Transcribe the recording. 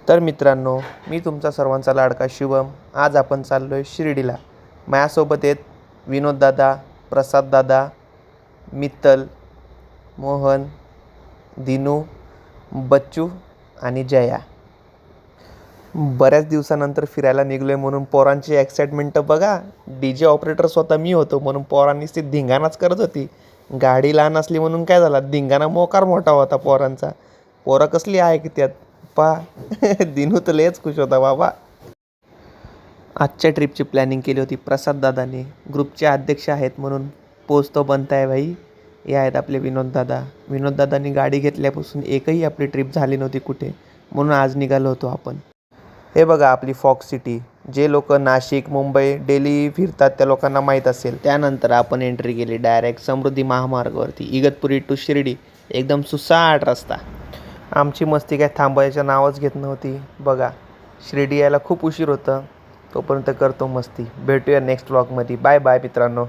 तर मित्रांनो, मी तुमचा सर्वांचा लाडका शुभम. आज आपण चाललो आहे शिर्डीला. माझ्यासोबत आहेत विनोददादा, प्रसाददादा, मित्तल, मोहन, दिनू, बच्चू आणि जया. बऱ्याच दिवसानंतर फिरायला निघलोय म्हणून पोरांची एक्साइटमेंट बघा. DJ ऑपरेटर स्वतः मी होतो म्हणून पोरांनी ती धिंगाणाच करत होती. गाडी लहान असली म्हणून काय झाला, धिंगाणा मोकार मोठा होता पोरांचा. पोरं कसली आहे की त्यात पा दिनू तर लयच खुश होता बाबा. आजच्या ट्रिपची प्लॅनिंग केली होती प्रसाददादाने. ग्रुपचे अध्यक्ष आहेत म्हणून पोचतो बनताय भाई. हे आहेत आपले विनोददादा. विनोददादांनी गाडी घेतल्यापासून एकही आपली ट्रिप झाली नव्हती कुठे, म्हणून आज निघालो होतो आपण. हे बघा आपली फॉक्स सिटी. जे लोक नाशिक मुंबई डेली फिरतात त्या लोकांना माहीत असेल. त्यानंतर आपण एंट्री केली डायरेक्ट समृद्धी महामार्गावरती, इगतपुरी टू शिर्डी. एकदम सुसाट रस्ता. आमची मस्ती काय थांबायचं नावच घेत नव्हती. बघा शिर्डी यायला खूप उशीर होतं. तोपर्यंत करतो मस्ती. भेटूया नेक्स्ट व्लॉगमध्ये. बाय बाय मित्रांनो.